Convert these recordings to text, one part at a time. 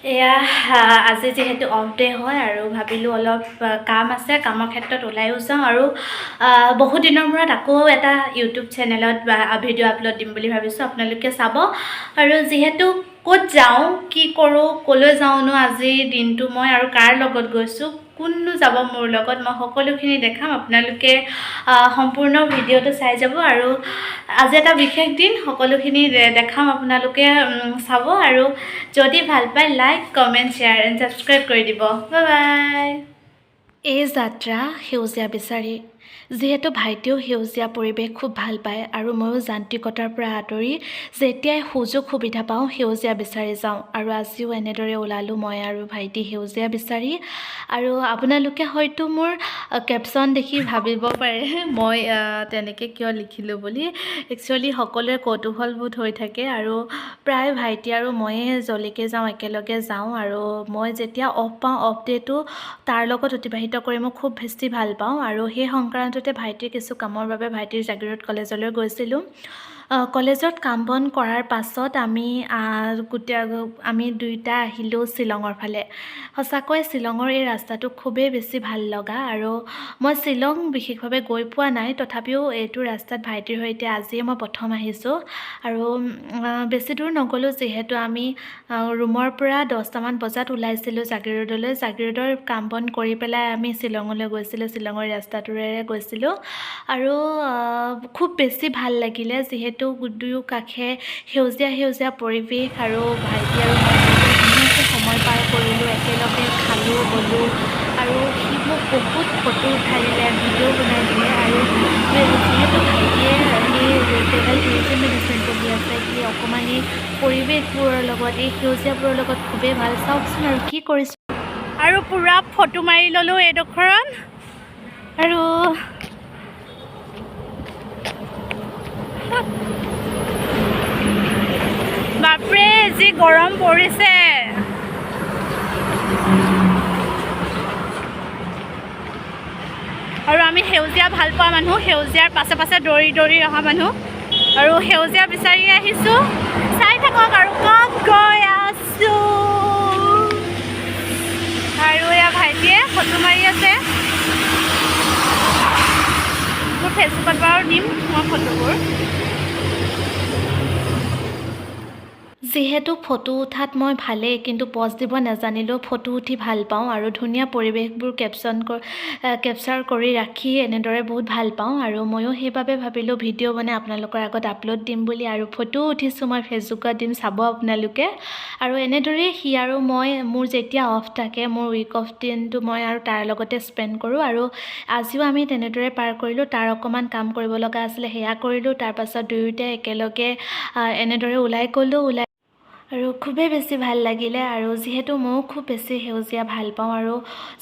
এয়া আজি যেহেতু অফ ডে হয় আৰু ভাবিলোঁ অলপ কাম আছে, কামৰ ক্ষেত্ৰত ওলাইও যাওঁ আৰু বহুত দিনৰ মূৰত আকৌ এটা ইউটিউব চেনেলত ভিডিঅ' আপলোড দিম বুলি ভাবিছোঁ, আপোনালোকে চাব। আৰু যিহেতু ক'ত যাওঁ, কি কৰোঁ, ক'লৈ যাওঁনো আজিৰ দিনটো মই আৰু কাৰ লগত গৈছোঁ, কোননো যাব মোৰ লগত, মই সকলোখিনি দেখাম। আপোনালোকে সম্পূৰ্ণ ভিডিঅ'টো চাই যাব আৰু আজি এটা বিশেষ দিন, সকলোখিনি দেখাম, আপোনালোকে চাব। আৰু যদি ভাল পায় like, comment, share and subscribe কৰি দিব। Bye bye. এই যাত্ৰা সেউজীয়া বিচাৰি। যিহেতু ভাইটিও সেউজীয়া পৰিৱেশ খুব ভাল পায় আৰু ময়ো যান্ত্ৰিকতাৰ পৰা আঁতৰি যেতিয়াই সুযোগ সুবিধা পাওঁ সেউজীয়া বিচাৰি যাওঁ। আৰু আজিও এনেদৰে ওলালোঁ মই আৰু ভাইটি সেউজীয়া বিচাৰি। আৰু আপোনালোকে হয়তো মোৰ কেপশ্যন দেখি ভাবিব পাৰে মই তেনেকৈ কিয় লিখিলোঁ বুলি। একচুৱেলি সকলোৱে কৌতূহলবোধ হৈ থাকে আৰু প্ৰায় ভাইটি আৰু ময়ে জলিকে যাওঁ, একেলগে যাওঁ। আৰু মই যেতিয়া অফ পাওঁ, অফ ডে'টো তাৰ লগত অতিবাহিত কৰি মই খুব বেছি ভাল পাওঁ। আৰু সেই সংক্ৰান্ততে ভাইটিৰ কিছু কামৰ বাবে ভাইটিৰ জাগিৰোড কলেজলৈ গৈছিলোঁ। কলেজত কাম বন কৰাৰ পাছত আমি দুয়োটা আহিলোঁ শ্বিলঙৰ ফালে। সঁচাকৈ শ্বিলঙৰ এই ৰাস্তাটো খুবেই বেছি ভাল লগা আৰু মই শ্বিলং বিশেষভাৱে গৈ পোৱা নাই, তথাপিও এইটো ৰাস্তাত ভাইটিৰ সৈতে আজিয়ে মই প্ৰথম আহিছোঁ। আৰু বেছি দূৰ নগ'লোঁ, যিহেতু আমি ৰুমৰ পৰা 10টামান বজাত ওলাইছিলোঁ জাগিৰোডলৈ। জাগিৰোডৰ কাম বন কৰি পেলাই আমি শ্বিলঙলৈ গৈছিলোঁ, শ্বিলঙৰ ৰাস্তাটোৰেৰে গৈছিলোঁ। আৰু খুব বেছি ভাল লাগিলে, যিহেতু দুয়ো কাষে সেউজীয়া সেউজীয়া পৰিৱেশ আৰু ভাইটি আৰু মই ধুনীয়াকৈ সময় পাৰ কৰিলোঁ, একেলগে খালোঁ বলোঁ। আৰু সি মোক বহুত ফটো উঠাই দিলে, ভিডিঅ' বনাই দিলে। আৰু যিহেতু ভাইটিয়ে সেই ট্ৰেভেল টুৰিজিম মেনেজমেণ্ট পঢ়ি আছে, সি অকণমান এই পৰিৱেশবোৰৰ লগত, এই সেউজীয়াবোৰৰ লগত খুবেই ভাল। চাওকচোন আৰু কি কৰিছোঁ, আৰু পূৰা ফটো মাৰি ল'লোঁ এইডোখৰত। আৰু বাপৰে যি গৰম পৰিছে। আৰু আমি সেউজীয়া ভাল পোৱা মানুহ, সেউজীয়াৰ পাছে পাছে দৌৰি দৌৰি অহা মানুহ, আৰু সেউজীয়া বিচাৰি আহিছোঁ। চাই থাকক আৰু ক'ত গৈ আছোঁ। আৰু এয়া ভাইটিয়ে ফটো মাৰি আছে। মোৰ ফেচবুকত বাৰু দিম মই ফটোবোৰ। যিহেতু ফটো উঠাত মই ভালেই, কিন্তু প'জ দিব নাজানিলেও ফটো উঠি ভাল পাওঁ আৰু ধুনীয়া পৰিৱেশবোৰ কেপচাৰ কৰি ৰাখি এনেদৰে বহুত ভাল পাওঁ। আৰু ময়ো সেইবাবে ভাবিলোঁ ভিডিঅ' বনাই আপোনালোকৰ আগত আপলোড দিম বুলি। আৰু ফটো উঠিছোঁ মই ফেচবুকত দিম, চাব আপোনালোকে। আৰু এনেদৰেই সি আৰু মই, মোৰ যেতিয়া অফ থাকে, মোৰ উইক অফ দিনটো মই আৰু তাৰ লগতে স্পেণ্ড কৰোঁ। আৰু আজিও আমি তেনেদৰে পাৰ কৰিলোঁ। তাৰ অকণমান কাম কৰিব লগা আছিলে, সেয়া কৰিলোঁ। তাৰপাছত দুয়োটাই একেলগে এনেদৰে ওলাই গ'লোঁ। আৰু খুবেই বেছি ভাল লাগিলে। আৰু যিহেতু ময়ো খুব বেছি সেউজীয়া ভাল পাওঁ আৰু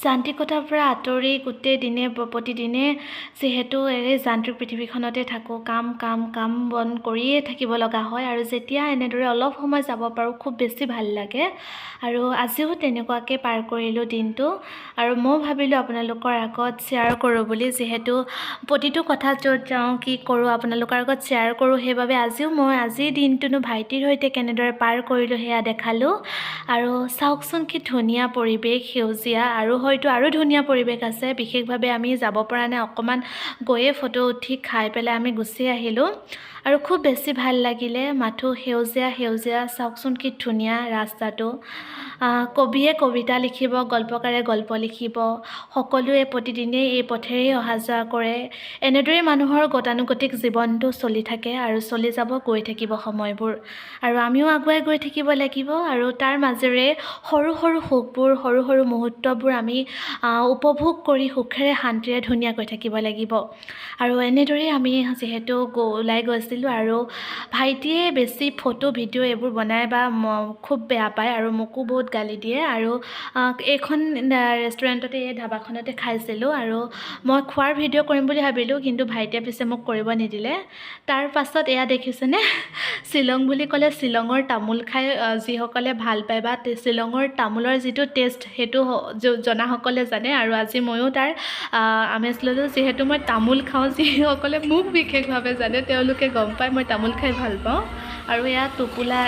যান্ত্ৰিকতাৰ পৰা আঁতৰি প্ৰতিদিনে যিহেতু এই যান্ত্ৰিক পৃথিৱীখনতে থাকোঁ, কাম বন কৰিয়ে থাকিব লগা হয়। আৰু যেতিয়া এনেদৰে অলপ সময় যাব পাৰোঁ খুব বেছি ভাল লাগে। আৰু আজিও তেনেকুৱাকৈ পাৰ কৰিলোঁ দিনটো। আৰু মই ভাবিলোঁ আপোনালোকৰ আগত শ্বেয়াৰ কৰোঁ বুলি, যিহেতু প্ৰতিটো কথা য'ত যাওঁ, কি কৰোঁ, আপোনালোকৰ আগত শ্বেয়াৰ কৰোঁ। সেইবাবে আজিৰ দিনটোনো ভাইটিৰ সৈতে কেনেদৰে পাৰ কৰিলোঁ সেয়া দেখালোঁ। আৰু চাওকচোন কি ধুনীয়া পৰিৱেশ, সেউজীয়া। আৰু হয়তো আৰু ধুনীয়া পৰিৱেশ আছে, বিশেষভাৱে আমি যাব পৰা নাই, অকণমান গৈয়ে ফটো উঠি খাই পেলাই আমি গুচি আহিলোঁ। আৰু খুব বেছি ভাল লাগিলে, মাথো সেউজীয়া সেউজীয়া। চাওকচোন কি ধুনীয়া ৰাস্তাটো। কবিয়ে কবিতা লিখিব, গল্পকাৰে গল্প লিখিব, সকলোৱে প্ৰতিদিনেই এই পথেৰেই অহা যোৱা কৰে। এনেদৰেই মানুহৰ গতানুগতিক জীৱনটো চলি থাকে আৰু চলি যাব, গৈ থাকিব সময়বোৰ। আৰু আমিও আগুৱাই গৈ থাকিব লাগিব। আৰু তাৰ মাজেৰে সৰু সৰু সুখবোৰ, সৰু সৰু মুহূৰ্তবোৰ আমি উপভোগ কৰি সুখেৰে শান্তিৰে ধুনীয়াকৈ থাকিব লাগিব। আৰু এনেদৰেই আমি যিহেতু ওলাই গৈছিলোঁ। আৰু ভাইটিয়ে বেছি ফটো ভিডিঅ' এইবোৰ বনাই বা খুব বেয়া পায় আৰু মোকো বহুত গালি দিয়ে। আৰু এইখন ৰেষ্টুৰেণ্টতে, এই ধাবাখনতে খাইছিলোঁ। আৰু মই খোৱাৰ ভিডিঅ' কৰিম বুলি ভাবিলোঁ, কিন্তু ভাইটিয়ে পিছে মোক কৰিব নিদিলে। তাৰ পাছত এয়া দেখিছেনে, শ্বিলং বুলি ক'লে শ্বিলঙৰ তামোল খাই যিসকলে ভাল পায় বা শ্বিলঙৰ তামোলৰ যিটো টেষ্ট, সেইটো জনাসকলে জানে। আৰু আজি ময়ো তাৰ আমেজ ল'লোঁ, যিহেতু মই তামোল খাওঁ। যিসকলে মোক বিশেষভাৱে জানে তেওঁলোকে গম পায় মই তামোল খাই ভাল পাওঁ। আৰু এয়া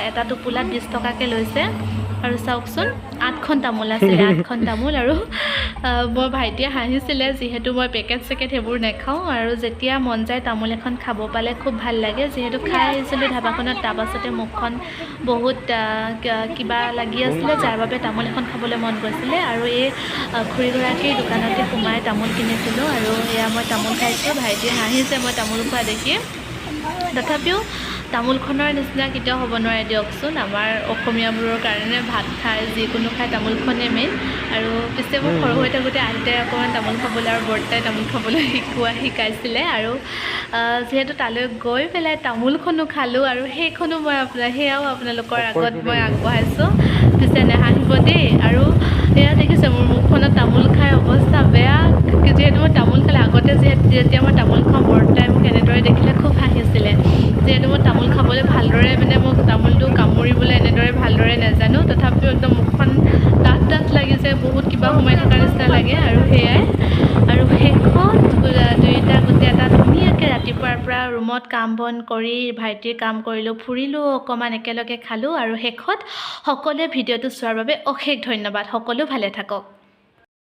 এটা টোপোলাত 20 টকাকৈ লৈছে। আৰু চাওকচোন 8খন তামোল আছিলে 8খন তামোল আৰু মোৰ ভাইটিয়ে হাঁহিছিলে যিহেতু মই পেকেট সেইবোৰ নাখাওঁ আৰু যেতিয়া মন যায় তামোল এখন খাব পালে খুব ভাল লাগে যিহেতু খাই আহিছিলোঁ ধাবাখনত তাৰপাছতে মুখখন বহুত কিবা লাগি আছিলে যাৰ বাবে তামোল এখন খাবলৈ মন গৈছিলে আৰু এই খুৰীগৰাকীৰ দোকানতে সোমাই তামোল কিনিছিলোঁ আৰু এয়া মই তামোল খাইছোঁ ভাইটিয়ে হাঁহিছে মই তামোল খোৱা দেখি তথাপিও তামোলখনৰ নিচিনা কেতিয়াও হ'ব নোৱাৰে দিয়কচোন আমাৰ অসমীয়াবোৰৰ কাৰণে ভাত খাই যিকোনো খাই তামোলখনেই মেইন আৰু পিছে মোক সৰু হৈ থাকোঁতে আইতাই অকণমান তামোল খাবলৈ আৰু বৰ্তাই তামোল খাবলৈ শিকাইছিলে আৰু যিহেতু তালৈ গৈ পেলাই তামোলখনো খালোঁ আৰু সেয়াও আপোনালোকৰ আগত মই আগবঢ়াইছোঁ পিছে নেহাঁহিব দেই আৰু এয়া দেখিছে মোৰ মুখখনত তামোল খাই অৱস্থা বেয়া যিহেতু মই তামোল খালে আগতে যেতিয়া মই তামোল খাওঁ বৰ্তাই মোক এনেদৰে দেখিলে খুব হাঁহিছিলে যিহেতু মই তামোল খাবলৈ ভালদৰে মোক তামোলটো কামুৰিবলৈ এনেদৰে ভালদৰে নাজানো তথাপিও একদম মুখখন ডাঠ লাগিছে বহুত কিবা সোমাই থকাৰ নিচিনা লাগে আৰু সেয়াই আৰু শেষত দুয়োটা গোটেই এটা ধুনীয়াকৈ ৰাতিপুৱাৰ পৰা ৰুমত কাম বন কৰি ভাইটিৰ কাম কৰিলোঁ ফুৰিলোঁ অকণমান একেলগে খালোঁ আৰু শেষত সকলোৱে ভিডিঅ'টো চোৱাৰ বাবে অশেষ ধন্যবাদ সকলো ভালে থাকক।